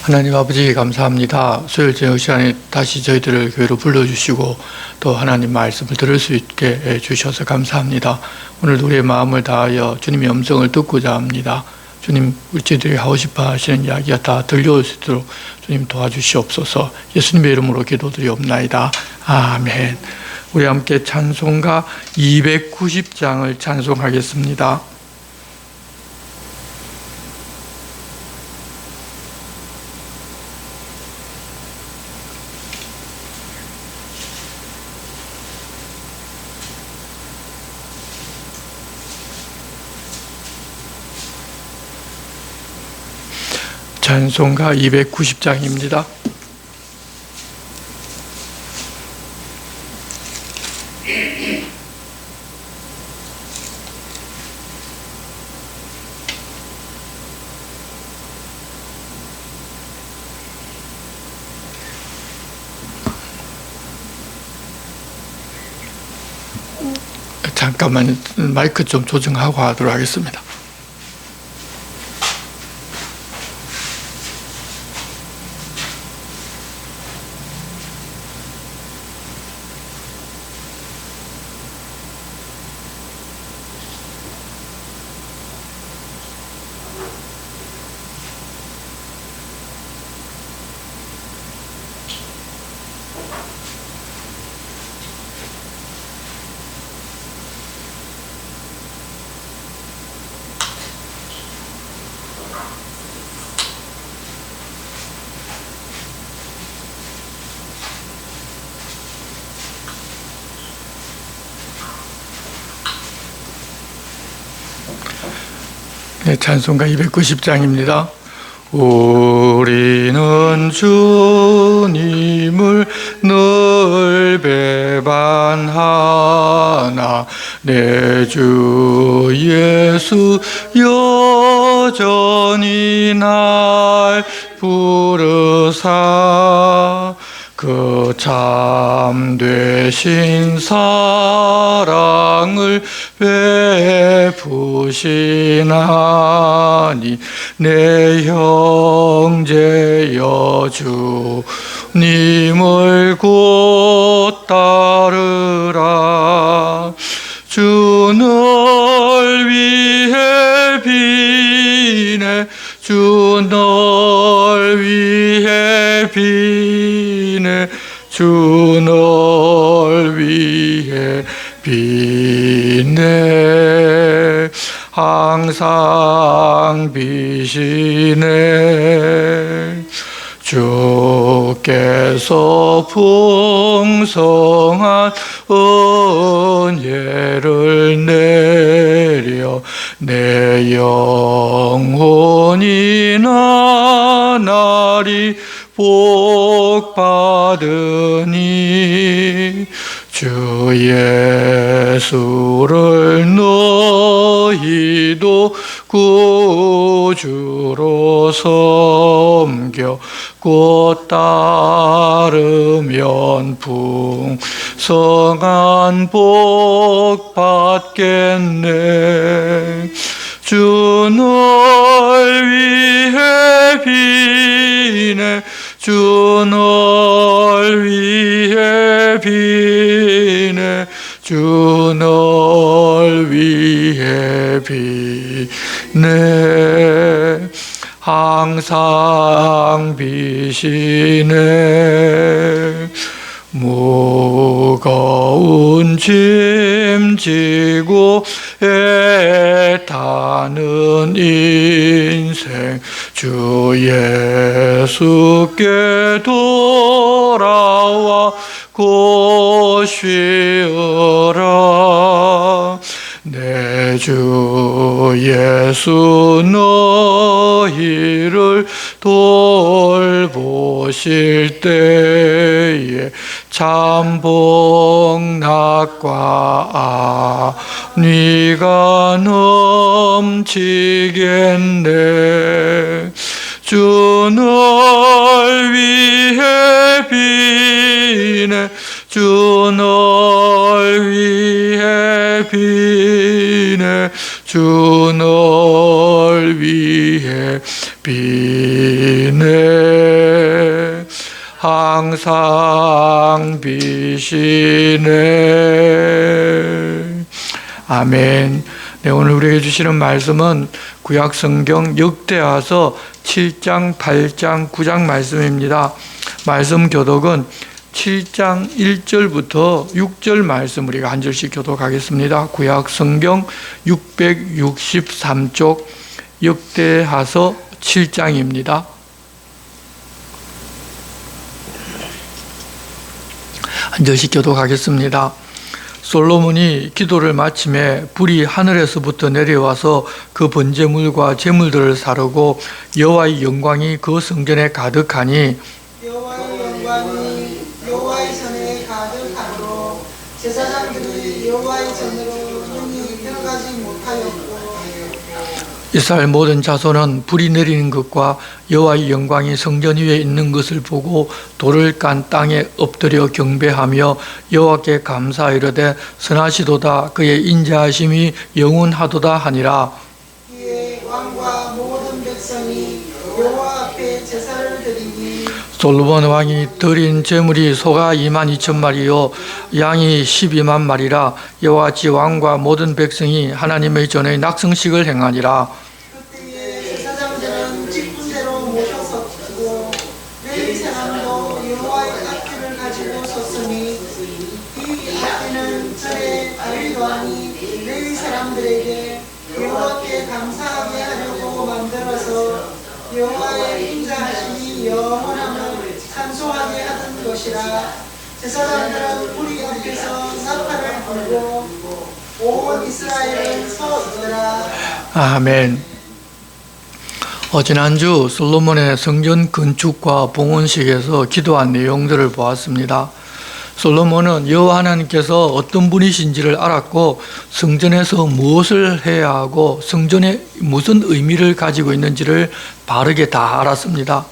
하나님 아버지 감사합니다. 수요일 저녁 시간에 다시 저희들을 교회로 불러주시고 또 하나님 말씀을 들을 수 있게 해주셔서 감사합니다. 오늘도 우리의 마음을 다하여 주님의 음성을 듣고자 합니다. 주님, 우리들이 하고 싶어 하시는 이야기가 다 들려올 수 있도록 주님 도와주시옵소서. 예수님의 이름으로 기도드리옵나이다. 아멘. 우리 함께 찬송가 290장을 찬송하겠습니다. 찬송가 290장입니다. 잠깐만 마이크 좀 조정하고 하도록 하겠습니다. 네, 찬송가 290장입니다. 우리는 주님을 늘 배반하나 내 주 예수 여전히 날 부르사 그 참되신 사랑을 베푸시나니 내 형제여 주님을 곧 따르라. 주 널 위해 비네 주 널 위해 비네 주 널 위해 비네 항상 비시네. 주께서 풍성한 은혜를 내려 내 영혼이 나날이 복 받으니 주 예수를 너희도 구주로 섬겨 곧 따르면 풍성한 복 받겠네. 주 널 위해 비네 주 널 위해 비네 주 널 위해 비네 항상 비시네. 무거운 짐 지고 애타는 인생 주 예수께 돌아와 곧 쉬어라. 내 주 예수 너희를 돌보실 때에 참 복락과 안위가 넘치겠네. 주 널 위해 비네 주 널 위해 비네 주 널 위해 비네 항상 비시네. 아멘. 네, 오늘 우리에게 주시는 말씀은 구약성경 역대하서 7장, 8장, 9장 말씀입니다. 말씀 교독은 7장 1절부터 6절 말씀 우리가 한 절씩 교독하겠습니다. 구약성경 663쪽 역대하서 7장입니다. 한 절씩 교독하겠습니다. 솔로몬이 기도를 마침에 불이 하늘에서부터 내려와서 그 번제물과 제물들을 사르고 여호와의 영광이 그 성전에 가득하니 여호와의 영광이 여호와의 전에 가득하므로 제사장들이 여호와의 전으로 능히 들어가지 못하였고 이스라엘 모든 자손은 불이 내리는 것과 여호와의 영광이 성전 위에 있는 것을 보고 돌을 깐 땅에 엎드려 경배하며 여호와께 감사이르되 선하시도다 그의 인자하심이 영원하도다 하니라. 이에 왕과 모든 백성이 여호와 앞에 제사를 드리니 솔로몬 왕이 드린 제물이 소가 22,000마리요 양이 12만 마리라. 이와 같이 왕과 모든 백성이 하나님의 전에 낙성식을 행하니라. 그때에 제사장들은 직분대로 모셔섰고 레위 사람도 여호와의 악기를 가지고 섰으니 이 악기는 전에 다윗 왕이 레위 사람들에게 여호와께 감사하게 하려고 만들어서 여호와의 인자하심이 영원함을 찬송하게 하던 것이라. 제사장들은 우리 앞에서 나팔을 불고 온 이스라엘은 서 있더라. 아멘. 지난주 솔로몬의 성전 건축과 봉헌식에서 기도한 내용들을 보았습니다. 솔로몬은 여호와 하나님께서 어떤 분이신지를 알았고 성전에서 무엇을 해야 하고 성전에 무슨 의미를 가지고 있는지를 바르게 다 알았습니다.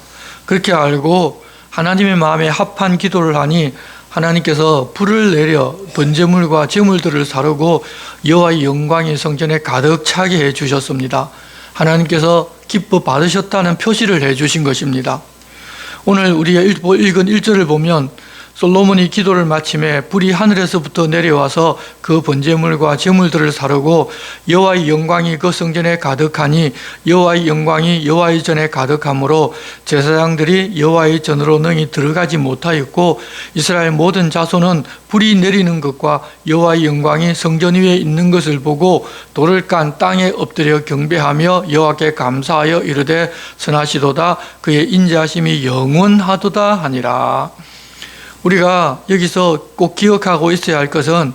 그렇게 알고 하나님의 마음에 합한 기도를 하니 하나님께서 불을 내려 번제물과 제물들을 사르고 여호와의 영광이 성전에 가득 차게 해주셨습니다. 하나님께서 기뻐 받으셨다는 표시를 해주신 것입니다. 오늘 우리가 읽은 1절을 보면 솔로몬이 기도를 마침에 불이 하늘에서부터 내려와서 그 번제물과 제물들을 사르고 여호와의 영광이 그 성전에 가득하니 여호와의 영광이 여호와의 전에 가득하므로 제사장들이 여호와의 전으로 능히 들어가지 못하였고 이스라엘 모든 자손은 불이 내리는 것과 여호와의 영광이 성전 위에 있는 것을 보고 돌을 깐 땅에 엎드려 경배하며 여호와께 감사하여 이르되 선하시도다 그의 인자하심이 영원하도다 하니라. 우리가 여기서 꼭 기억하고 있어야 할 것은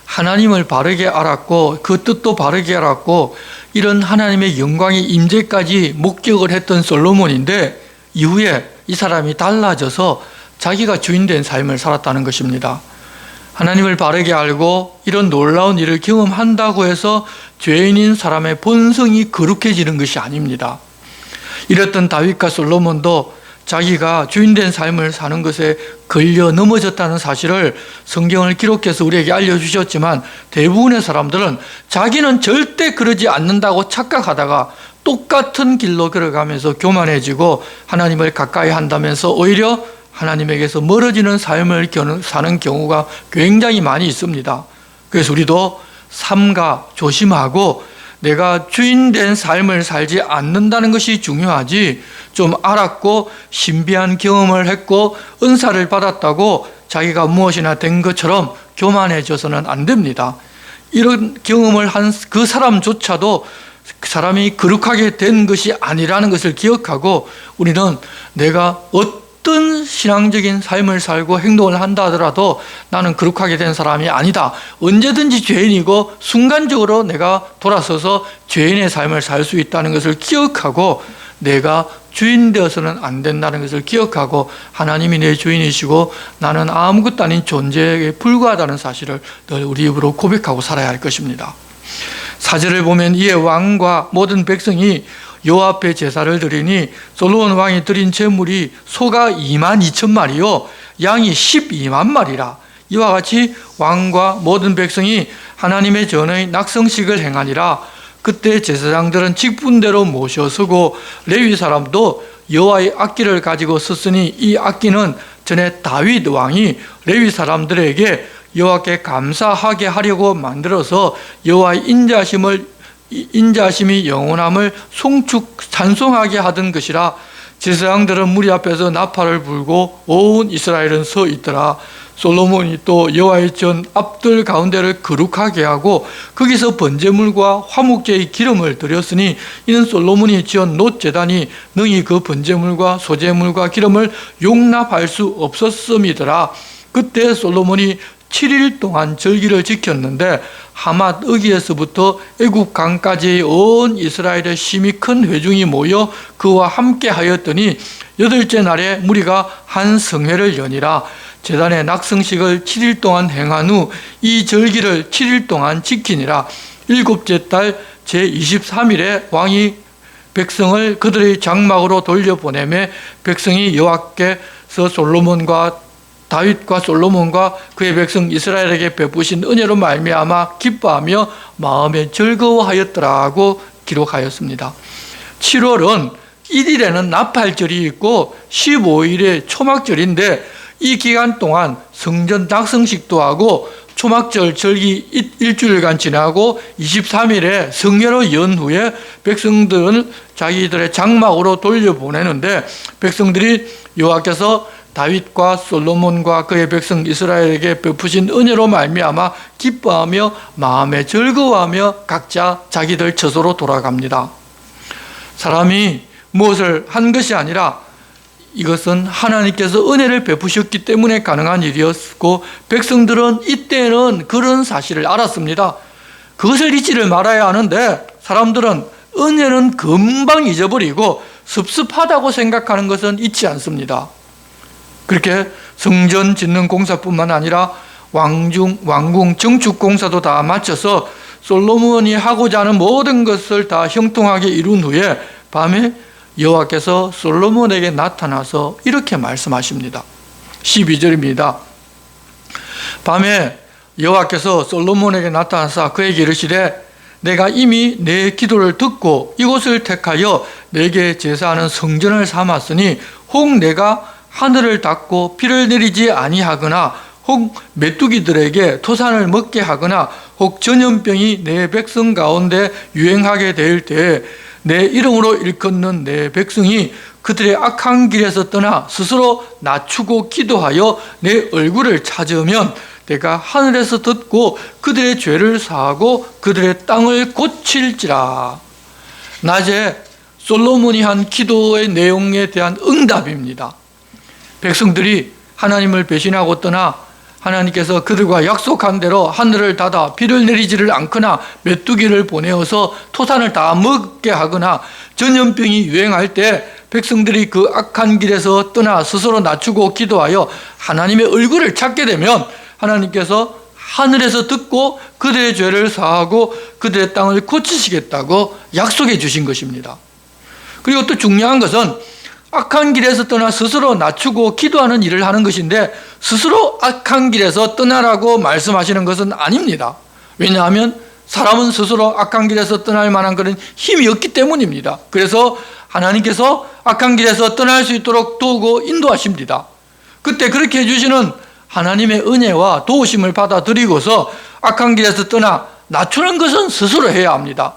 하나님을 바르게 알았고 그 뜻도 바르게 알았고 이런 하나님의 영광의 임재까지 목격을 했던 솔로몬인데 이후에 이 사람이 달라져서 자기가 주인된 삶을 살았다는 것입니다. 하나님을 바르게 알고 이런 놀라운 일을 경험한다고 해서 죄인인 사람의 본성이 거룩해지는 것이 아닙니다. 이랬던 다윗과 솔로몬도 자기가 주인된 삶을 사는 것에 걸려 넘어졌다는 사실을 성경을 기록해서 우리에게 알려주셨지만 대부분의 사람들은 자기는 절대 그러지 않는다고 착각하다가 똑같은 길로 걸어가면서 교만해지고 하나님을 가까이 한다면서 오히려 하나님에게서 멀어지는 삶을 사는 경우가 굉장히 많이 있습니다. 그래서 우리도 삼가 조심하고 내가 주인된 삶을 살지 않는다는 것이 중요하지 좀 알았고 신비한 경험을 했고 은사를 받았다고 자기가 무엇이나 된 것처럼 교만해져서는 안 됩니다. 이런 경험을 한 그 사람조차도 그 사람이 거룩하게 된 것이 아니라는 것을 기억하고 우리는 내가 어떤 신앙적인 삶을 살고 행동을 한다 하더라도 나는 거룩하게 된 사람이 아니다. 언제든지 죄인이고 순간적으로 내가 돌아서서 죄인의 삶을 살 수 있다는 것을 기억하고 내가 주인 되어서는 안 된다는 것을 기억하고 하나님이 내 주인이시고 나는 아무것도 아닌 존재에 불과하다는 사실을 늘 우리 입으로 고백하고 살아야 할 것입니다. 4절을 보면 이에 왕과 모든 백성이 여호와 앞에 제사를 드리니 솔로몬 왕이 드린 제물이 소가 22,000마리요 양이 12만 마리라. 이와 같이 왕과 모든 백성이 하나님의 전의 낙성식을 행하니라. 그때 제사장들은 직분대로 모셔서고 레위 사람도 여호와의 악기를 가지고 섰으니 이 악기는 전에 다윗 왕이 레위 사람들에게 여호와께 감사하게 하려고 만들어서 여호와의 인자심이 영원함을 찬송하게 하던 것이라. 제사장들은 무리 앞에서 나팔을 불고 온 이스라엘은 서 있더라. 솔로몬이 또 여호와의 전 앞들 가운데를 거룩하게 하고 거기서 번제물과 화목제의 기름을 드렸으니 이는 솔로몬이 지은 놋 제단이 능히 그 번제물과 소제물과 기름을 용납할 수 없었음이더라. 그때 솔로몬이 7일 동안 절기를 지켰는데 하맛 어기에서부터 애굽 강까지의 온 이스라엘의 심히 큰 회중이 모여 그와 함께 하였더니 8째 날에 무리가 한 성회를 여니라. 제단의 낙성식을 7일 동안 행한 후 이 절기를 7일 동안 지키니라. 7째 달 제23일에 왕이 백성을 그들의 장막으로 돌려보내매 백성이 여호와께서 다윗과 솔로몬과 그의 백성 이스라엘에게 베푸신 은혜로 말미암아 기뻐하며 마음에 즐거워하였더라고 기록하였습니다. 7월은 1일에는 나팔절이 있고 15일에 초막절인데 이 기간 동안 성전 낙성식도 하고 초막절 절기 일주일간 지나고 23일에 성회로 연 후에 백성들은 자기들의 장막으로 돌려보내는데 백성들이 여호와께서 다윗과 솔로몬과 그의 백성 이스라엘에게 베푸신 은혜로 말미암아 기뻐하며 마음에 즐거워하며 각자 자기들 처소로 돌아갑니다. 사람이 무엇을 한 것이 아니라 이것은 하나님께서 은혜를 베푸셨기 때문에 가능한 일이었고 백성들은 이때는 그런 사실을 알았습니다. 그것을 잊지를 말아야 하는데 사람들은 은혜는 금방 잊어버리고 섭섭하다고 생각하는 것은 잊지 않습니다. 그렇게 성전 짓는 공사뿐만 아니라 왕궁 정축 공사도 다 마쳐서 솔로몬이 하고자 하는 모든 것을 다 형통하게 이룬 후에 밤에 여호와께서 솔로몬에게 나타나서 이렇게 말씀하십니다. 12절입니다. 밤에 여호와께서 솔로몬에게 나타나사 그에게 이르시되 내가 이미 내 기도를 듣고 이곳을 택하여 내게 제사하는 성전을 삼았으니 혹 내가 하늘을 닫고 비를 내리지 아니하거나 혹 메뚜기들에게 토산을 먹게 하거나 혹 전염병이 내 백성 가운데 유행하게 될 때에 내 이름으로 일컫는 내 백성이 그들의 악한 길에서 떠나 스스로 낮추고 기도하여 내 얼굴을 찾으면 내가 하늘에서 듣고 그들의 죄를 사하고 그들의 땅을 고칠지라. 낮에 솔로몬이 한 기도의 내용에 대한 응답입니다. 백성들이 하나님을 배신하고 떠나 하나님께서 그들과 약속한 대로 하늘을 닫아 비를 내리지를 않거나 메뚜기를 보내어서 토산을 다 먹게 하거나 전염병이 유행할 때 백성들이 그 악한 길에서 떠나 스스로 낮추고 기도하여 하나님의 얼굴을 찾게 되면 하나님께서 하늘에서 듣고 그들의 죄를 사하고 그들의 땅을 고치시겠다고 약속해 주신 것입니다. 그리고 또 중요한 것은 악한 길에서 떠나 스스로 낮추고 기도하는 일을 하는 것인데 스스로 악한 길에서 떠나라고 말씀하시는 것은 아닙니다. 왜냐하면 사람은 스스로 악한 길에서 떠날 만한 그런 힘이 없기 때문입니다. 그래서 하나님께서 악한 길에서 떠날 수 있도록 도우고 인도하십니다. 그때 그렇게 해주시는 하나님의 은혜와 도우심을 받아들이고서 악한 길에서 떠나 낮추는 것은 스스로 해야 합니다.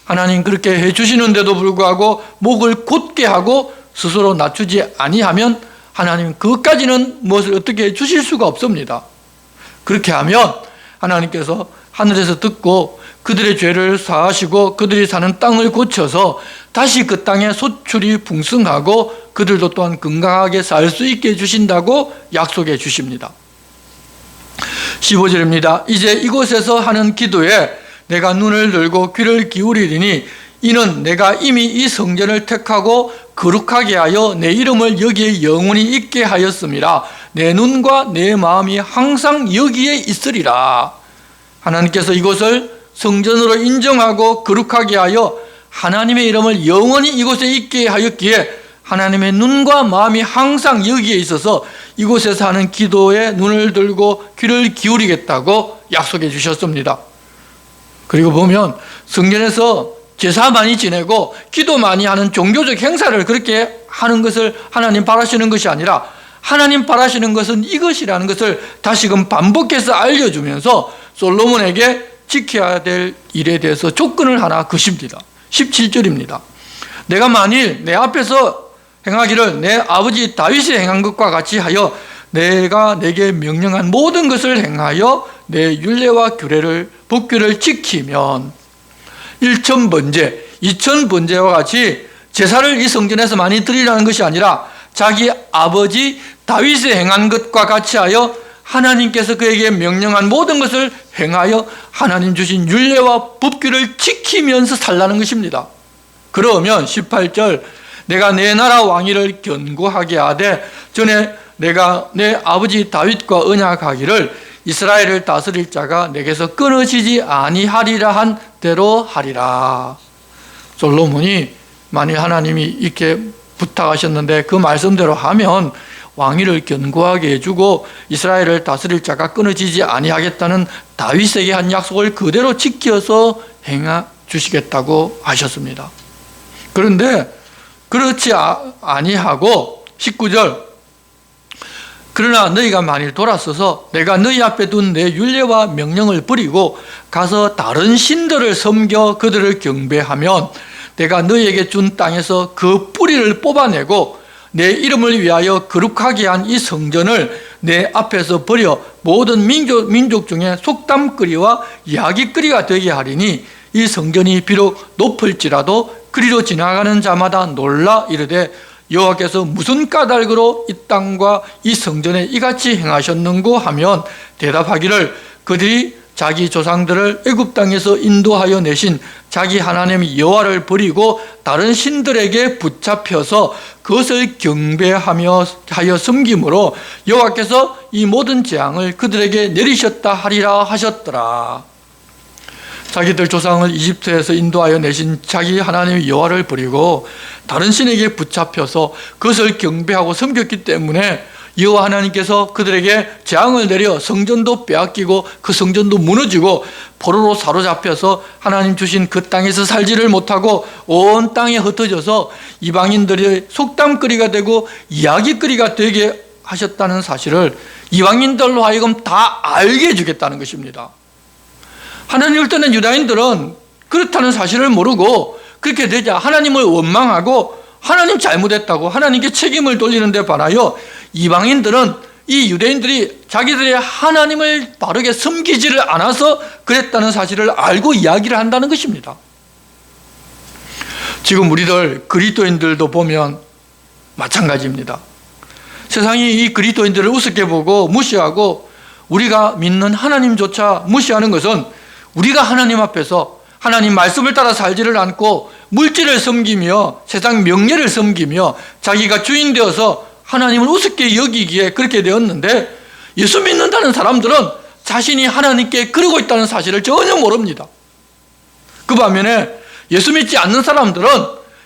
하나님 그렇게 해주시는데도 불구하고 목을 곧게 하고 스스로 낮추지 아니하면 하나님 그것까지는 무엇을 어떻게 해주실 수가 없습니다. 그렇게 하면 하나님께서 하늘에서 듣고 그들의 죄를 사하시고 그들이 사는 땅을 고쳐서 다시 그 땅에 소출이 풍성하고 그들도 또한 건강하게 살 수 있게 해주신다고 약속해 주십니다. 15절입니다. 이제 이곳에서 하는 기도에 내가 눈을 들고 귀를 기울이리니 이는 내가 이미 이 성전을 택하고 거룩하게 하여 내 이름을 여기에 영원히 있게 하였음이라. 내 눈과 내 마음이 항상 여기에 있으리라. 하나님께서 이곳을 성전으로 인정하고 거룩하게 하여 하나님의 이름을 영원히 이곳에 있게 하였기에 하나님의 눈과 마음이 항상 여기에 있어서 이곳에서 하는 기도에 눈을 들고 귀를 기울이겠다고 약속해 주셨습니다. 그리고 보면 성전에서 제사 많이 지내고 기도 많이 하는 종교적 행사를 그렇게 하는 것을 하나님 바라시는 것이 아니라 하나님 바라시는 것은 이것이라는 것을 다시금 반복해서 알려주면서 솔로몬에게 지켜야 될 일에 대해서 조건을 하나 거십니다. 17절입니다. 내가 만일 내 앞에서 행하기를 내 아버지 다윗이 행한 것과 같이 하여 내가 내게 명령한 모든 것을 행하여 내 율례와 규례를 법규를 지키면 1,000번제, 2,000번제와 같이 제사를 이 성전에서 많이 드리라는 것이 아니라 자기 아버지 다윗이 행한 것과 같이 하여 하나님께서 그에게 명령한 모든 것을 행하여 하나님 주신 율례와 법규를 지키면서 살라는 것입니다. 그러면 18절 내가 내 나라 왕위를 견고하게 하되 전에 내가 내 아버지 다윗과 언약하기를 이스라엘을 다스릴 자가 내게서 끊어지지 아니하리라 한 대로 하리라. 솔로몬이 만일 하나님이 이렇게 부탁하셨는데 그 말씀대로 하면 왕위를 견고하게 해주고 이스라엘을 다스릴 자가 끊어지지 아니하겠다는 다윗에게 한 약속을 그대로 지켜서 행해 주시겠다고 하셨습니다. 그런데 그렇지 아니하고 19절 그러나 너희가 만일 돌아서서 내가 너희 앞에 둔 내 율례와 명령을 버리고 가서 다른 신들을 섬겨 그들을 경배하면 내가 너희에게 준 땅에서 그 뿌리를 뽑아내고 내 이름을 위하여 거룩하게 한 이 성전을 내 앞에서 버려 모든 민족 중에 속담거리와 이야기거리가 되게 하리니 이 성전이 비록 높을지라도 그리로 지나가는 자마다 놀라 이르되 여호와께서 무슨 까닭으로 이 땅과 이 성전에 이같이 행하셨는고 하면 대답하기를 그들이 자기 조상들을 애굽 땅에서 인도하여 내신 자기 하나님 여호와를 버리고 다른 신들에게 붙잡혀서 그것을 경배하며 하여 섬김으로 여호와께서 이 모든 재앙을 그들에게 내리셨다 하리라 하셨더라. 자기들 조상을 이집트에서 인도하여 내신 자기 하나님 여호와를 버리고 다른 신에게 붙잡혀서 그것을 경배하고 섬겼기 때문에 여호와 하나님께서 그들에게 재앙을 내려 성전도 빼앗기고 그 성전도 무너지고 포로로 사로잡혀서 하나님 주신 그 땅에서 살지를 못하고 온 땅에 흩어져서 이방인들의 속담거리가 되고 이야기거리가 되게 하셨다는 사실을 이방인들로 하여금 다 알게 해주겠다는 것입니다. 하나님을 떠난 유다인들은 그렇다는 사실을 모르고 그렇게 되자 하나님을 원망하고 하나님 잘못했다고 하나님께 책임을 돌리는 데 반하여 이방인들은 이 유대인들이 자기들의 하나님을 바르게 섬기지를 않아서 그랬다는 사실을 알고 이야기를 한다는 것입니다. 지금 우리들 그리스도인들도 보면 마찬가지입니다. 세상이 이 그리스도인들을 우습게 보고 무시하고 우리가 믿는 하나님조차 무시하는 것은 우리가 하나님 앞에서 하나님 말씀을 따라 살지를 않고 물질을 섬기며 세상 명예를 섬기며 자기가 주인 되어서 하나님을 우습게 여기기에 그렇게 되었는데 예수 믿는다는 사람들은 자신이 하나님께 그러고 있다는 사실을 전혀 모릅니다. 그 반면에 예수 믿지 않는 사람들은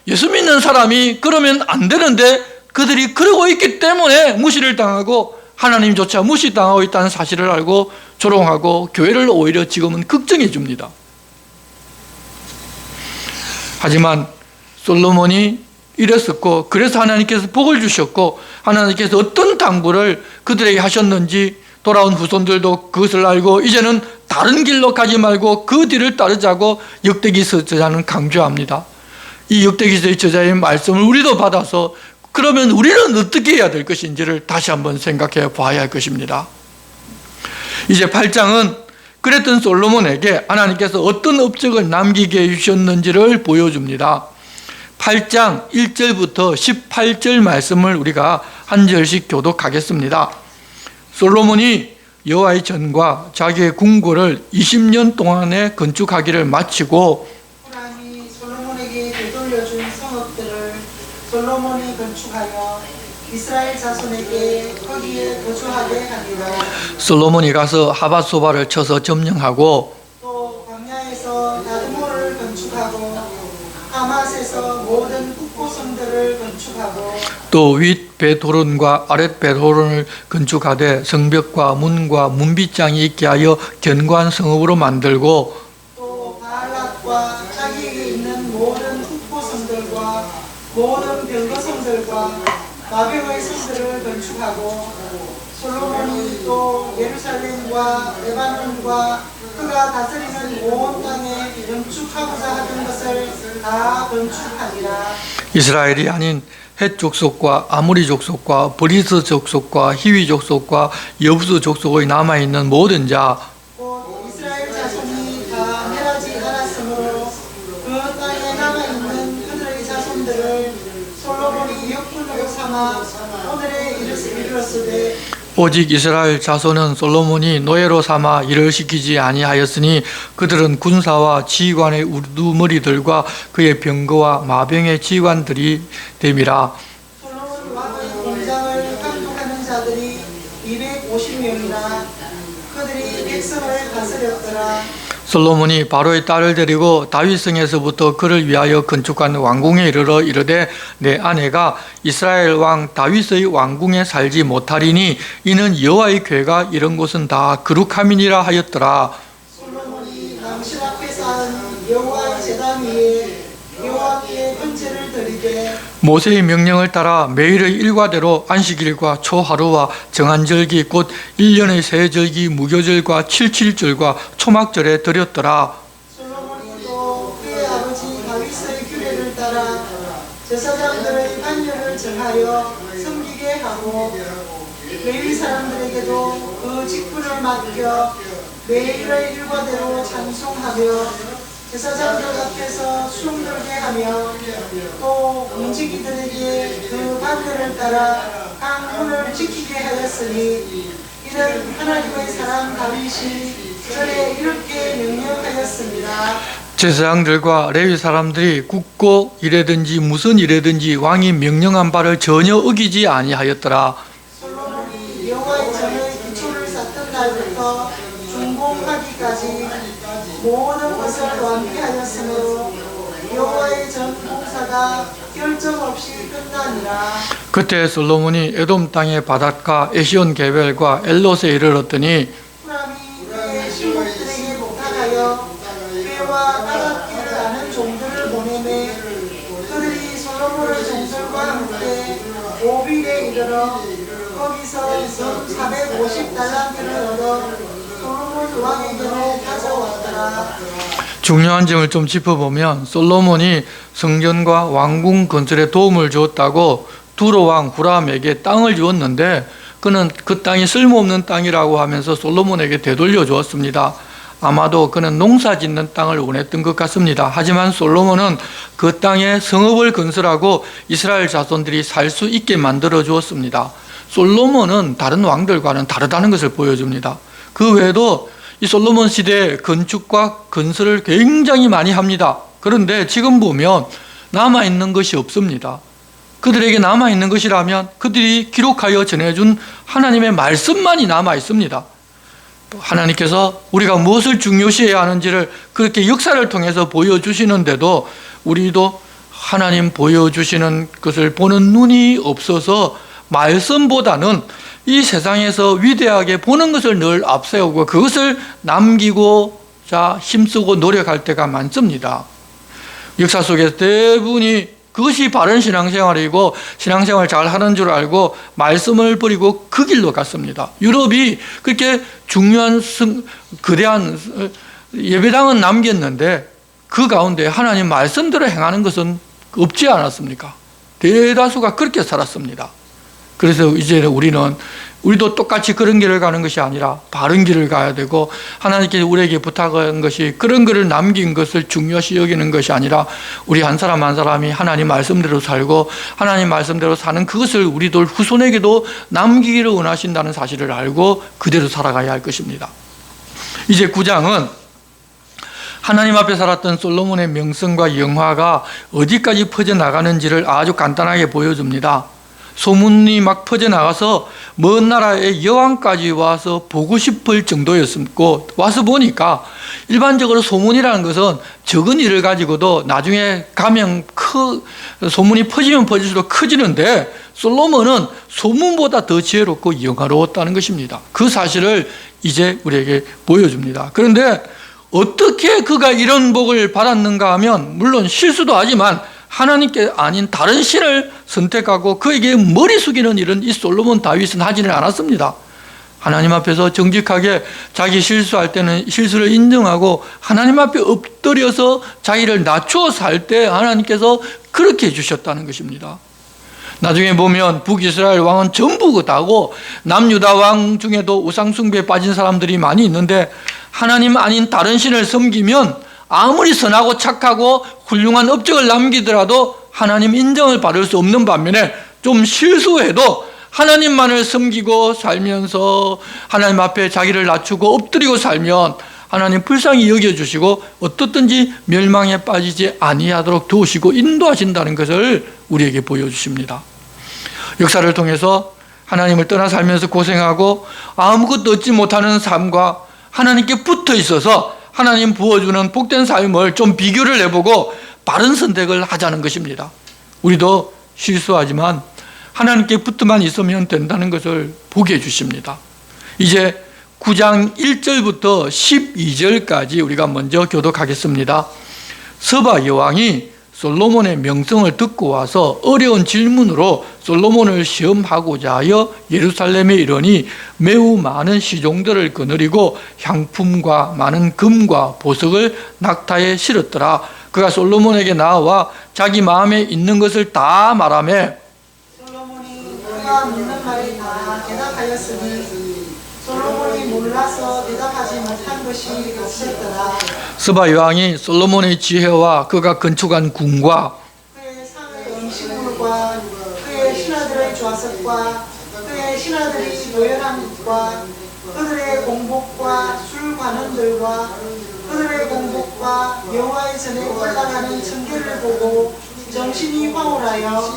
예수 믿는 사람이 그러면 안 되는데 그들이 그러고 있기 때문에 무시를 당하고 하나님조차 무시당하고 있다는 사실을 알고 조롱하고 교회를 오히려 지금은 걱정해 줍니다. 하지만 솔로몬이 이랬었고 그래서 하나님께서 복을 주셨고 하나님께서 어떤 당부를 그들에게 하셨는지 돌아온 후손들도 그것을 알고 이제는 다른 길로 가지 말고 그 뒤를 따르자고 역대기서 저자는 강조합니다. 이 역대기서의 저자의 말씀을 우리도 받아서 그러면 우리는 어떻게 해야 될 것인지를 다시 한번 생각해 봐야 할 것입니다. 이제 8장은 그랬던 솔로몬에게 하나님께서 어떤 업적을 남기게 해주셨는지를 보여줍니다. 8장 1절부터 18절 말씀을 우리가 한 절씩 교독하겠습니다. 솔로몬이 여호와의 전과 자기의 궁궐을 20년 동안에 건축하기를 마치고 하나님이 솔로몬에게 되돌려준 성읍들을 솔로몬이 건축하여 이스라엘 자손에게 거기에 거주하게 하니라. 솔로몬이 가서 하밧소바를 쳐서 점령하고 또 광야에서 다드모를 건축하고 하맛에서 모든 국고성들을 건축하고 또 윗 베토론과 아랫 베토론을 건축하되 성벽과 문과 문빗장이 있게 하여 견고한 성읍으로 만들고 또 바알락과 자기에게 있는 모든 국고성들과 모든 병거성들과 마병의 성들을 건축하고 건축하고 솔로몬이 또 예루살렘과 레바논과 그가 다스리는 온 땅에 건축하고자 하던 것을 다 건축하니라. 이스라엘이 아닌 헷 족속과 아모리 족속과 브리스 족속과 히위 족속과 여부스 족속의 남아있는 모든 자 곧 이스라엘 자손이 다 멸하지 않았으므로 그 땅에 남아있는 그들의 자손들을 솔로몬이 역군으로 삼아 오늘에 이르렀으되 오직 이스라엘 자손은 솔로몬이 노예로 삼아 일을 시키지 아니하였으니 그들은 군사와 지휘관의 우두머리들과 그의 병거와 마병의 지휘관들이 됨이라. 솔로몬 왕의 공장을 감독하는 자들이 250명이나 그들이 백성을 다스렸더라. 솔로몬이 바로의 딸을 데리고 다윗성에서부터 그를 위하여 건축한 왕궁에 이르러 이르되 내 아내가 이스라엘 왕 다윗의 왕궁에 살지 못하리니 이는 여호와의 궤가 이런 곳은 다 거룩함이니라 하였더라. 솔로몬이 남실 앞에 쌓은 여호와의 제단 위에 여호와께 번제를 드리되 모세의 명령을 따라 매일의 일과대로 안식일과 초하루와 정한절기 곧 1년의 세 절기 무교절과 칠칠절과 초막절에 드렸더라. 솔로몬이 또 그의 아버지 다윗의 규례를 따라 제사장들의 반열을 정하여 섬기게 하고 레위 사람들에게도 그 직분을 맡겨 매일의 일과대로 찬송하며 제사장들 앞에서 수용들게 하며 또 문지기들에게 그 반열을 따라 강문을 지키게 하였으니 이는 하나님의 사람 다윗이 전에 이렇게 명령하였습니다. 제사장들과 레위 사람들이 굳고 이래든지 무슨 일이든지 왕이 명령한 바를 전혀 어기지 아니하였더라. 솔로몬이 여호와의 전의 기초를 쌓던 날부터 준공하기까지 모든 것을 완비하였으므로 여호와의 전 공사가 결점 없이 끝나니라. 그때 솔로몬이 에돔 땅의 바닷가 에시온 게벨과 엘롯에 이르렀더니 후람이 그의 신복들에게 부탁하여 그와 까닭기를 아는 종들을 보내매 그들이 솔로몬의 종들과 함께 오빌에 이르러 거기서 전 450달란트를 얻어 솔로몬 왕에게로 가져왔더라. 중요한 점을 좀 짚어보면 솔로몬이 성전과 왕궁 건설에 도움을 주었다고 두로 왕 후람에게 땅을 주었는데 그는 그 땅이 쓸모없는 땅이라고 하면서 솔로몬에게 되돌려 주었습니다. 아마도 그는 농사 짓는 땅을 원했던 것 같습니다. 하지만 솔로몬은 그 땅에 성읍을 건설하고 이스라엘 자손들이 살 수 있게 만들어 주었습니다. 솔로몬은 다른 왕들과는 다르다는 것을 보여줍니다. 그 외에도 이 솔로몬 시대에 건축과 건설을 굉장히 많이 합니다. 그런데 지금 보면 남아있는 것이 없습니다. 그들에게 남아있는 것이라면 그들이 기록하여 전해준 하나님의 말씀만이 남아있습니다. 하나님께서 우리가 무엇을 중요시해야 하는지를 그렇게 역사를 통해서 보여주시는데도 우리도 하나님 보여주시는 것을 보는 눈이 없어서 말씀보다는 이 세상에서 위대하게 보는 것을 늘 앞세우고 그것을 남기고 힘쓰고 노력할 때가 많습니다. 역사 속에서 대부분이 그것이 바른 신앙생활이고 신앙생활 잘 하는 줄 알고 말씀을 버리고 그 길로 갔습니다. 유럽이 그렇게 중요한 거대한 예배당은 남겼는데 그 가운데 하나님 말씀대로 행하는 것은 없지 않았습니까? 대다수가 그렇게 살았습니다. 그래서 이제 우리도 똑같이 그런 길을 가는 것이 아니라 바른 길을 가야 되고 하나님께서 우리에게 부탁한 것이 그런 글을 남긴 것을 중요시 여기는 것이 아니라 우리 한 사람 한 사람이 하나님 말씀대로 살고 하나님 말씀대로 사는 그것을 우리들 후손에게도 남기기를 원하신다는 사실을 알고 그대로 살아가야 할 것입니다. 이제 9장은 하나님 앞에 살았던 솔로몬의 명성과 영화가 어디까지 퍼져나가는지를 아주 간단하게 보여줍니다. 소문이 막 퍼져나가서 먼 나라의 여왕까지 와서 보고 싶을 정도였고 와서 보니까 일반적으로 소문이라는 것은 적은 일을 가지고도 나중에 가면 소문이 퍼지면 퍼질수록 커지는데 솔로몬은 소문보다 더 지혜롭고 영화로웠다는 것입니다. 그 사실을 이제 우리에게 보여줍니다. 그런데 어떻게 그가 이런 복을 받았는가 하면 물론 실수도 하지만 하나님께 아닌 다른 신을 선택하고 그에게 머리 숙이는 일은 이 솔로몬 다윗은 하지는 않았습니다. 하나님 앞에서 정직하게 자기 실수할 때는 실수를 인정하고 하나님 앞에 엎드려서 자기를 낮추어 살 때 하나님께서 그렇게 해주셨다는 것입니다. 나중에 보면 북이스라엘 왕은 전부 다고 남유다 왕 중에도 우상숭배에 빠진 사람들이 많이 있는데 하나님 아닌 다른 신을 섬기면 아무리 선하고 착하고 훌륭한 업적을 남기더라도 하나님 인정을 받을 수 없는 반면에 좀 실수해도 하나님만을 섬기고 살면서 하나님 앞에 자기를 낮추고 엎드리고 살면 하나님 불쌍히 여겨주시고 어떻든지 멸망에 빠지지 아니하도록 도우시고 인도하신다는 것을 우리에게 보여주십니다. 역사를 통해서 하나님을 떠나 살면서 고생하고 아무것도 얻지 못하는 삶과 하나님께 붙어 있어서 하나님 부어주는 복된 삶을 좀 비교를 해보고 바른 선택을 하자는 것입니다. 우리도 실수하지만 하나님께 붙어만 있으면 된다는 것을 보게 해주십니다. 이제 9장 1절부터 12절까지 우리가 먼저 교독하겠습니다. 스바 여왕이 솔로몬의 명성을 듣고 와서 어려운 질문으로 솔로몬을 시험하고자 하여 예루살렘에 이르니 매우 많은 시종들을 거느리고 향품과 많은 금과 보석을 낙타에 실었더라. 그가 솔로몬에게 나와 자기 마음에 있는 것을 다 말하며 솔로몬이 그가 묻는 말에 다 대답하였으니 솔로몬이 몰라서 대답하지 못한 것이 없었더라. 스바 여왕이 솔로몬의 지혜와 그가 건축한 궁과 그의 상의 음식물과 그의 신하들의 좌석과 그의 신하들이 노열한 것과 그들의 공복과 술 관원들과 그들의 공복과 여호와의 전에 올라가는 청결을 보고 정신이 황홀하여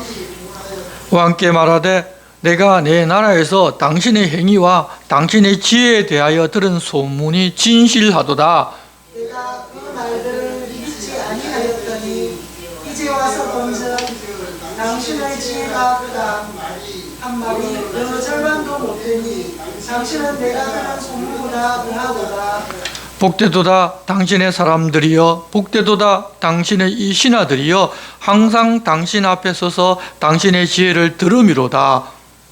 왕께 말하되 내가 내 나라에서 당신의 행위와 당신의 지혜에 대하여 들은 소문이 진실하도다. 내가 그 말들을 믿지 아니하였더니 이제 와서 본즉 당신의 지혜가 크다 한 말이 어느 절반도 못되니 당신은 내가 들은 소문보다 더하도다. 복되도다 당신의 사람들이여, 복되도다 당신의 이 신하들이여, 항상 당신 앞에 서서 당신의 지혜를 들음이로다.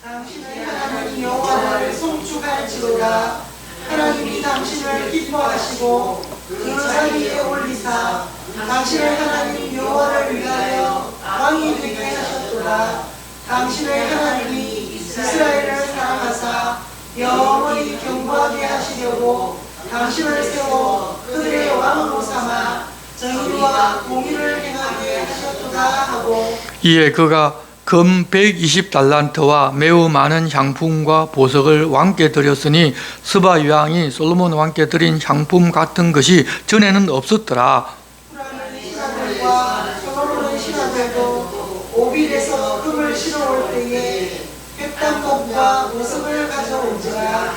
당신의 하나님 여호와를 송축할지로다. 하나님이 당신을 기뻐하시고 그 자리에 올리사 당신의 하나님 여호와를 위하여 왕이 되게 하셨도다. 당신의 하나님이 이스라엘을 사랑하사 영원히 경고하게 하시려고 당신을 세워 그들의 왕으로 삼아 정의와 공의를 행하게 하셨도다 하고 이에 그가 금 120달란트와 매우 많은 향품과 보석을 왕께 드렸으니 스바 여왕이 솔로몬 왕께 드린 향품 같은 것이 전에는 없었더라. 후라는 신하들과 솔로몬의 신하들도 오빌에서 금을 실어올 때에 백단목과 보석을 가져온지라.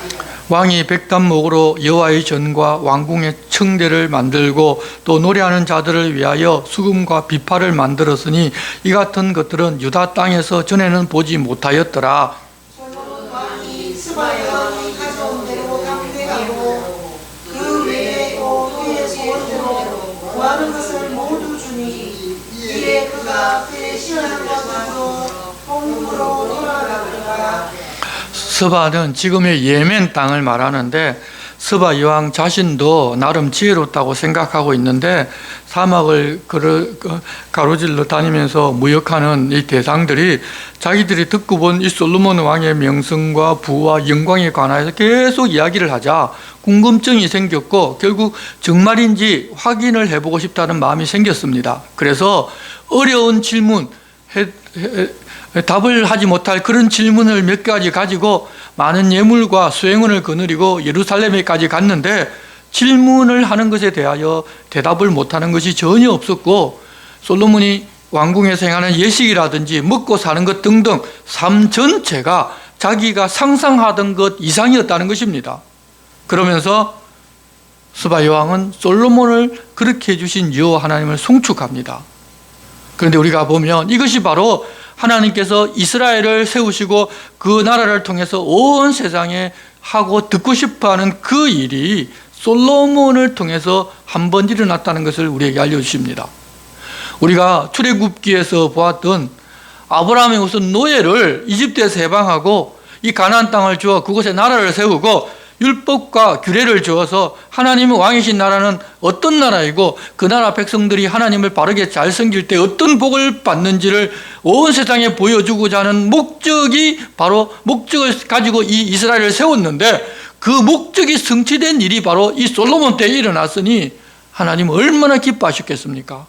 왕이 백단목으로 여호와의 전과 왕궁의 청대를 만들고 또 노래하는 자들을 위하여 수금과 비파를 만들었으니 이 같은 것들은 유다 땅에서 전에는 보지 못하였더라. 솔로몬 왕이 스바 여왕이 가져온 대로 감내하고 그 외에 또 그의 소원대로 구하는 것을 모두 주니 이에 그가 그의 신하들과 더불어 본국으로 돌아가더라. 스바는 지금의 예멘 땅을 말하는데 스바 여왕 자신도 나름 지혜롭다고 생각하고 있는데 사막을 가로질러 다니면서 무역하는 이 대상들이 자기들이 듣고 본 이 솔로몬 왕의 명성과 부와 영광에 관하여서 계속 이야기를 하자 궁금증이 생겼고 결국 정말인지 확인을 해보고 싶다는 마음이 생겼습니다. 그래서 어려운 질문, 답을 하지 못할 그런 질문을 몇 가지 가지고 많은 예물과 수행원을 거느리고 예루살렘에까지 갔는데 질문을 하는 것에 대하여 대답을 못하는 것이 전혀 없었고 솔로몬이 왕궁에서 행하는 예식이라든지 먹고 사는 것 등등 삶 전체가 자기가 상상하던 것 이상이었다는 것입니다. 그러면서 스바 여왕은 솔로몬을 그렇게 해주신 여호와 하나님을 송축합니다. 그런데 우리가 보면 이것이 바로 하나님께서 이스라엘을 세우시고 그 나라를 통해서 온 세상에 하고 듣고 싶어하는 그 일이 솔로몬을 통해서 한 번 일어났다는 것을 우리에게 알려주십니다. 우리가 출애굽기에서 보았던 아브라함의 우선 노예를 이집트에서 해방하고 이 가나안 땅을 주어 그곳에 나라를 세우고 율법과 규례를 주어서 하나님의 왕이신 나라는 어떤 나라이고 그 나라 백성들이 하나님을 바르게 잘 섬길 때 어떤 복을 받는지를 온 세상에 보여주고자 하는 목적이 바로 목적을 가지고 이 이스라엘을 세웠는데 그 목적이 성취된 일이 바로 이 솔로몬 때에 일어났으니 하나님 얼마나 기뻐하셨겠습니까?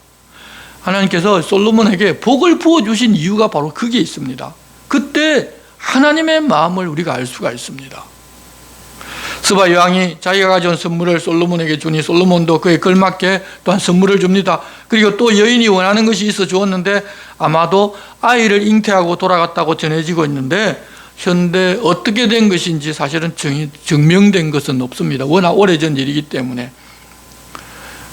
하나님께서 솔로몬에게 복을 부어주신 이유가 바로 거기에 있습니다. 그때 하나님의 마음을 우리가 알 수가 있습니다. 스바 여왕이 자기가 가져온 선물을 솔로몬에게 주니 솔로몬도 그에 걸맞게 또한 선물을 줍니다. 그리고 또 여인이 원하는 것이 있어 주었는데 아마도 아이를 잉태하고 돌아갔다고 전해지고 있는데 현대 어떻게 된 것인지 사실은 증명된 것은 없습니다. 워낙 오래전 일이기 때문에.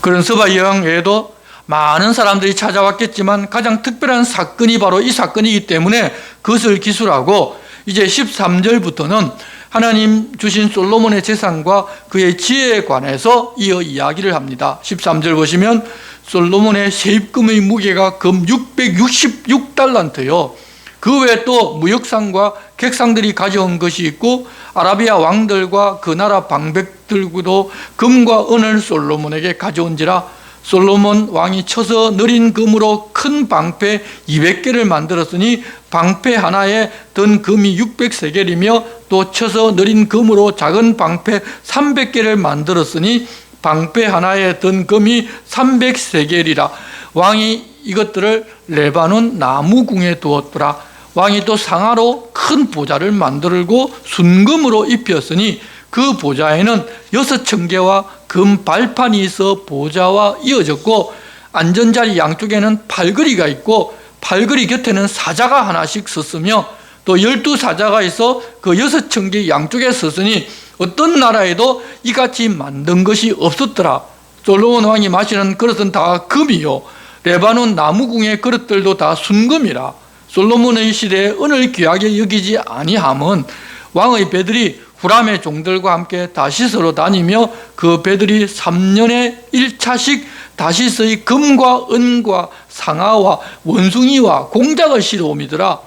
그런 스바 여왕 외에도 많은 사람들이 찾아왔겠지만 가장 특별한 사건이 바로 이 사건이기 때문에 그것을 기술하고 이제 13절부터는 하나님 주신 솔로몬의 재산과 그의 지혜에 관해서 이어 이야기를 합니다. 13절 보시면 솔로몬의 세입금의 무게가 금 666달란트요. 그 외에 또 무역상과 객상들이 가져온 것이 있고 아라비아 왕들과 그 나라 방백들도 금과 은을 솔로몬에게 가져온지라. 솔로몬 왕이 쳐서 느린 금으로 큰 방패 200개를 만들었으니 방패 하나에 든 금이 600세겔이며 또 쳐서 느린 금으로 작은 방패 300개를 만들었으니 방패 하나에 든 금이 300세겔이라. 왕이 이것들을 레바논 나무궁에 두었더라. 왕이 또 상아로 큰 보좌를 만들고 순금으로 입혔으니 그 보좌에는 6,000개와 금 발판이 있어 보좌와 이어졌고 안전자리 양쪽에는 팔걸이가 있고 팔걸이 곁에는 사자가 하나씩 섰으며 또 12사자가 있어 그 6,000개 양쪽에 섰으니 어떤 나라에도 이같이 만든 것이 없었더라. 솔로몬 왕이 마시는 그릇은 다 금이요 레바논 나무궁의 그릇들도 다 순금이라. 솔로몬의 시대에 은을 귀하게 여기지 아니함은 왕의 배들이 후람의 종들과 함께 다시스로 다니며 그 배들이 3년에 1차씩 다시스의 금과 은과 상아와 원숭이와 공작을 실어오미더라.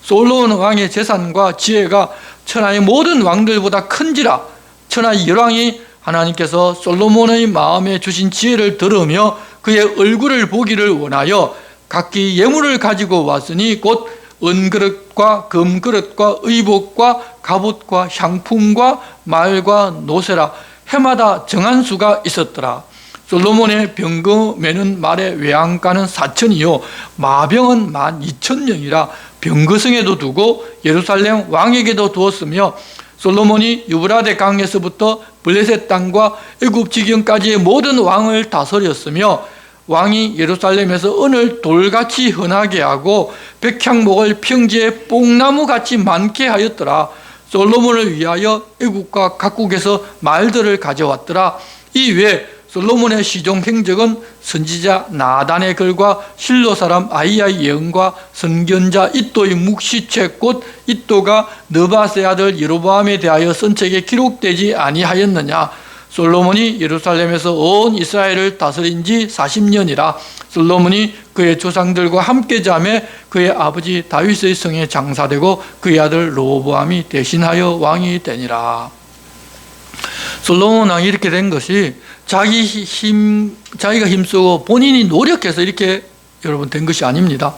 솔로몬 왕의 재산과 지혜가 천하의 모든 왕들보다 큰지라. 천하의 열왕이 하나님께서 솔로몬의 마음에 주신 지혜를 들으며 그의 얼굴을 보기를 원하여 각기 예물을 가지고 왔으니 곧 은그릇과 금그릇과 의복과 갑옷과 향품과 말과 노새라. 해마다 정한 수가 있었더라. 솔로몬의 병거매는 말의 외양간은 4,000이요 마병은 12,000명이라. 병거성에도 두고 예루살렘 왕에게도 두었으며 솔로몬이 유브라데 강에서부터 블레셋 땅과 애굽 지경까지의 모든 왕을 다스렸으며 왕이 예루살렘에서 은을 돌같이 흔하게 하고 백향목을 평지에 뽕나무같이 많게 하였더라. 솔로몬을 위하여 애국과 각국에서 말들을 가져왔더라. 이 외에 솔로몬의 시종 행적은 선지자 나단의 글과 실로 사람 아히야의 예언과 선견자 이또의 묵시책 곧 이또가 느바세 아들 여로보암에 대하여 쓴 책에 기록되지 아니하였느냐. 솔로몬이 예루살렘에서 온 이스라엘을 다스린 지 40년이라. 솔로몬이 그의 조상들과 함께 자매 그의 아버지 다윗의 성에 장사되고 그의 아들 르호보암이 대신하여 왕이 되니라. 솔로몬 왕이 이렇게 된 것이 자기가 힘쓰고 본인이 노력해서 이렇게 여러분 된 것이 아닙니다.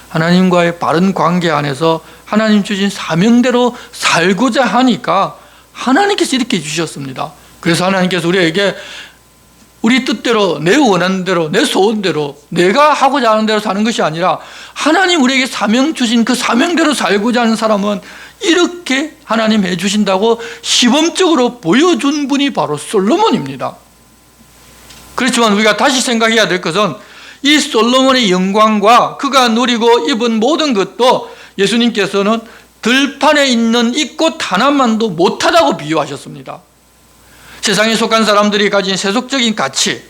하나님과의 바른 관계 안에서 하나님 주신 사명대로 살고자 하니까 하나님께서 이렇게 주셨습니다. 그래서 하나님께서 우리에게 우리 뜻대로 내 원하는 대로 내 소원대로 내가 하고자 하는 대로 사는 것이 아니라 하나님 우리에게 사명 주신 그 사명대로 살고자 하는 사람은 이렇게 하나님 해주신다고 시범적으로 보여준 분이 바로 솔로몬입니다. 그렇지만 우리가 다시 생각해야 될 것은 이 솔로몬의 영광과 그가 누리고 입은 모든 것도 예수님께서는 들판에 있는 이 꽃 하나만도 못하다고 비유하셨습니다. 세상에 속한 사람들이 가진 세속적인 가치,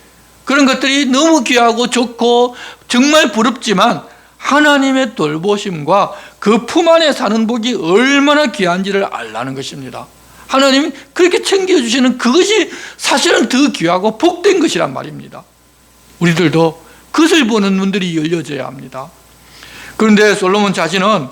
그런 것들이 너무 귀하고 좋고 정말 부럽지만 하나님의 돌보심과 그 품 안에 사는 복이 얼마나 귀한지를 알라는 것입니다. 하나님이 그렇게 챙겨주시는 그것이 사실은 더 귀하고 복된 것이란 말입니다. 우리들도 그것을 보는 눈들이 열려져야 합니다. 그런데 솔로몬 자신은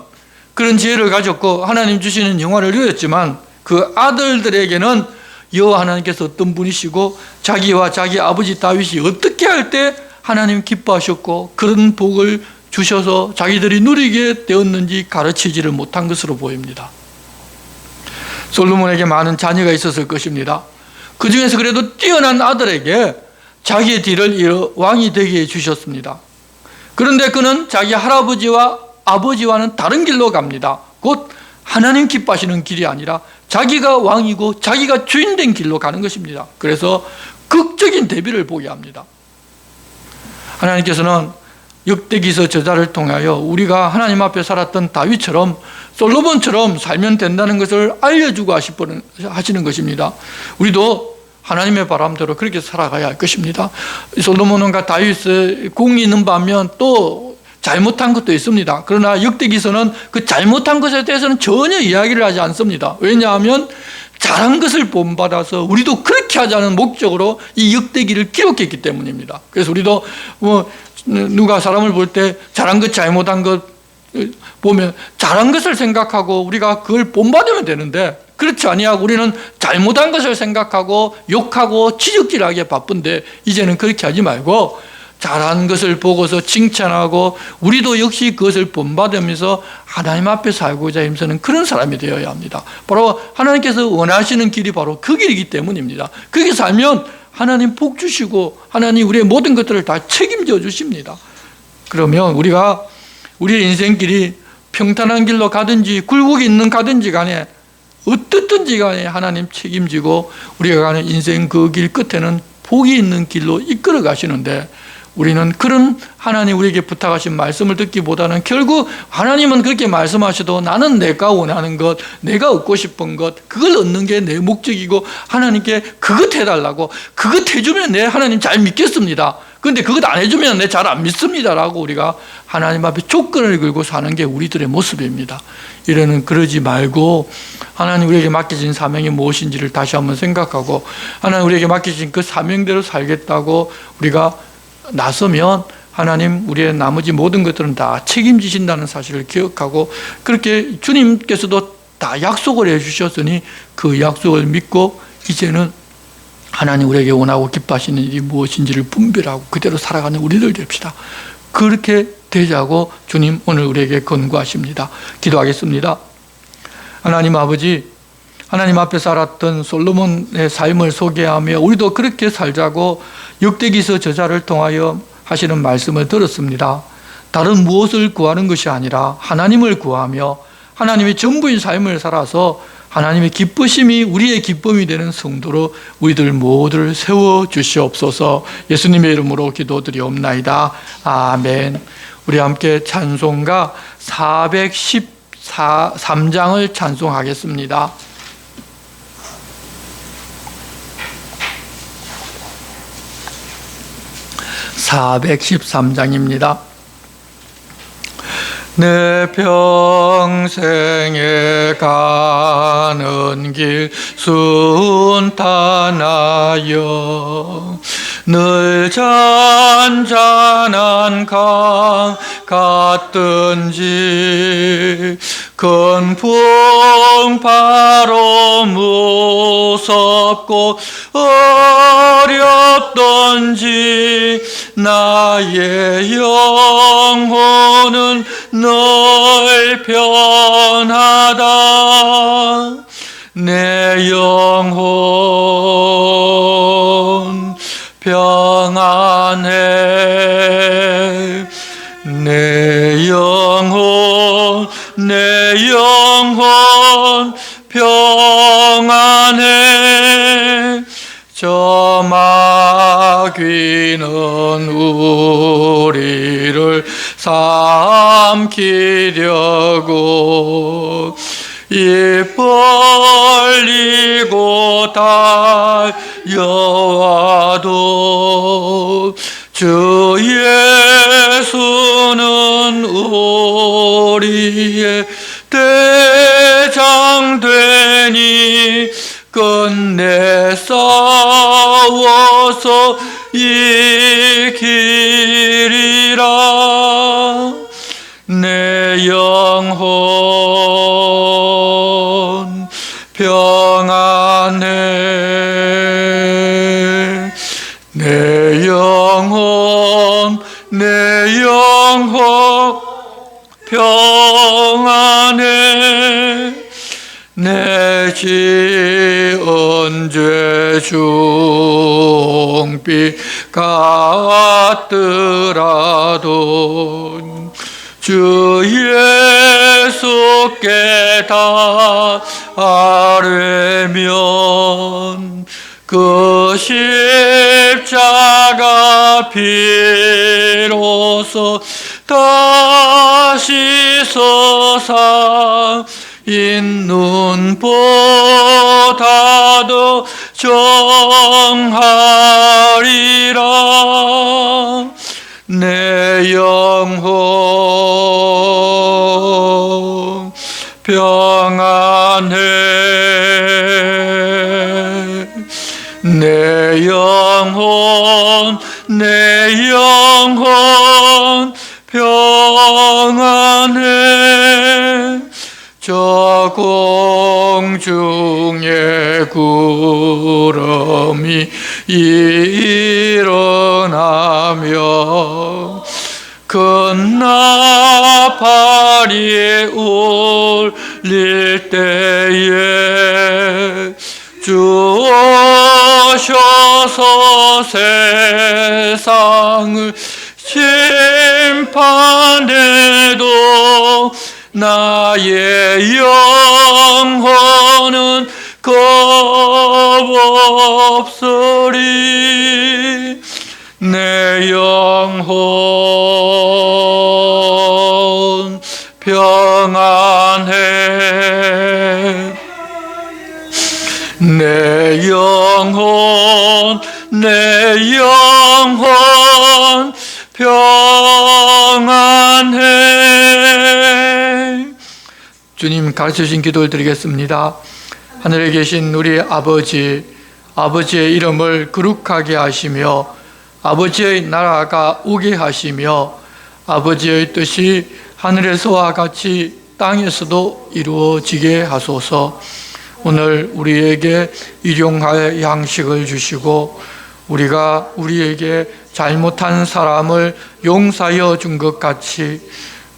그런 지혜를 가졌고 하나님 주시는 영화를 누렸지만 그 아들들에게는 여호와 하나님께서 어떤 분이시고 자기와 자기 아버지 다윗이 어떻게 할 때 하나님 기뻐하셨고 그런 복을 주셔서 자기들이 누리게 되었는지 가르치지를 못한 것으로 보입니다. 솔로몬에게 많은 자녀가 있었을 것입니다. 그 중에서 그래도 뛰어난 아들에게 자기의 뒤를 이어 왕이 되게 해주셨습니다. 그런데 그는 자기 할아버지와 아버지와는 다른 길로 갑니다. 곧 하나님 기뻐하시는 길이 아니라 자기가 왕이고 자기가 주인된 길로 가는 것입니다. 그래서 극적인 대비를 보게 합니다. 하나님께서는 역대기서 저자를 통하여 우리가 하나님 앞에 살았던 다윗처럼 솔로몬처럼 살면 된다는 것을 알려주고 하시는 것입니다. 우리도 하나님의 바람대로 그렇게 살아가야 할 것입니다. 솔로몬과 다윗의 공이 있는 반면 또 잘못한 것도 있습니다. 그러나 역대기서는 그 잘못한 것에 대해서는 전혀 이야기를 하지 않습니다. 왜냐하면 잘한 것을 본받아서 우리도 그렇게 하자는 목적으로 이 역대기를 기록했기 때문입니다. 그래서 우리도 누가 사람을 볼 때 잘한 것 잘못한 것 보면 잘한 것을 생각하고 우리가 그걸 본받으면 되는데 그렇지 아니하고 우리는 잘못한 것을 생각하고 욕하고 지적질하기에 바쁜데 이제는 그렇게 하지 말고 잘한 것을 보고서 칭찬하고 우리도 역시 그것을 본받으면서 하나님 앞에 살고자 힘쓰는 그런 사람이 되어야 합니다. 바로 하나님께서 원하시는 길이 바로 그 길이기 때문입니다. 그렇게 살면 하나님 복 주시고 하나님 우리의 모든 것들을 다 책임져 주십니다. 그러면 우리가 우리의 인생길이 평탄한 길로 가든지 굴곡이 있는 가든지 간에 어떻든지 간에 하나님 책임지고 우리가 가는 인생 그 길 끝에는 복이 있는 길로 이끌어 가시는데 우리는 그런 하나님 우리에게 부탁하신 말씀을 듣기보다는 결국 하나님은 그렇게 말씀하셔도 나는 내가 원하는 것, 내가 얻고 싶은 것, 그걸 얻는 게 내 목적이고 하나님께 그것 해달라고, 그것 해주면 내 하나님 잘 믿겠습니다. 그런데 그것 안 해주면 내 잘 안 믿습니다라고 우리가 하나님 앞에 조건을 걸고 사는 게 우리들의 모습입니다. 이래는 그러지 말고 하나님 우리에게 맡겨진 사명이 무엇인지를 다시 한번 생각하고 하나님 우리에게 맡겨진 그 사명대로 살겠다고 우리가 나서면 하나님 우리의 나머지 모든 것들은 다 책임지신다는 사실을 기억하고 그렇게 주님께서도 다 약속을 해주셨으니 그 약속을 믿고 이제는 하나님 우리에게 원하고 기뻐하시는 일이 무엇인지를 분별하고 그대로 살아가는 우리들 됩시다. 그렇게 되자고 주님 오늘 우리에게 권고하십니다. 기도하겠습니다. 하나님 아버지, 하나님 앞에 살았던 솔로몬의 삶을 소개하며 우리도 그렇게 살자고 역대기서 저자를 통하여 하시는 말씀을 들었습니다. 다른 무엇을 구하는 것이 아니라 하나님을 구하며 하나님의 전부인 삶을 살아서 하나님의 기쁘심이 우리의 기쁨이 되는 성도로 우리들 모두를 세워주시옵소서. 예수님의 이름으로 기도드리옵나이다. 아멘. 우리 함께 찬송가 413장을 찬송하겠습니다. 413장입니다. 내 평생에 가는 길 순탄하여 늘 잔잔한 강 같든지 큰 풍파로 무섭고 어렵든지 나의 영혼은 늘 편하다. 내 영혼 평안해. 내 영혼 평안해. 저 마귀는 우리를 삼키려고 입 벌리고 달려와도 주 예수는 우리의 대장 되니 끝내 싸워서 이기리라. 내 영혼 평안해. 내 영혼 평안해. 내 지은 죄 중비 같더라도 주 예수께 다 아뢰면 그 십자가 피로써 다시 서사 인눈보다도 정하리라. 내 영혼 평안해. 내 영혼 평안해. 저 공중에 구름이 일어나며 큰 나팔이 울릴 때에 주 오셔서 세상을 심판해도 나의 영혼은 겁없으리. 내 영혼 평안해. 내 영혼 평안해. 주님 가르쳐주신 기도를 드리겠습니다. 하늘에 계신 우리 아버지, 아버지의 이름을 거룩하게 하시며 아버지의 나라가 오게 하시며 아버지의 뜻이 하늘에서와 같이 땅에서도 이루어지게 하소서. 오늘 우리에게 일용할 양식을 주시고 우리가 우리에게 잘못한 사람을 용서하여 준 것 같이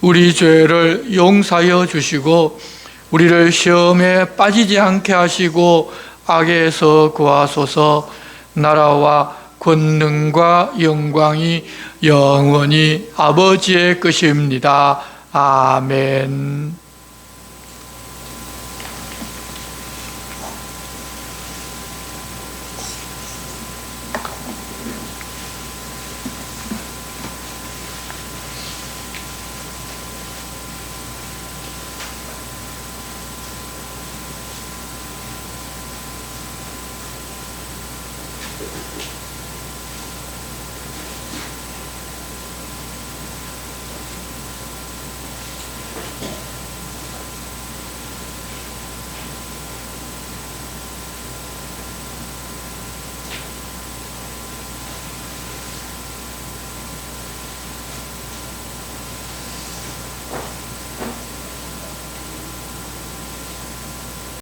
우리 죄를 용서하여 주시고 우리를 시험에 빠지지 않게 하시고 악에서 구하소서. 나라와 권능과 영광이 영원히 아버지의 것입니다. 아멘.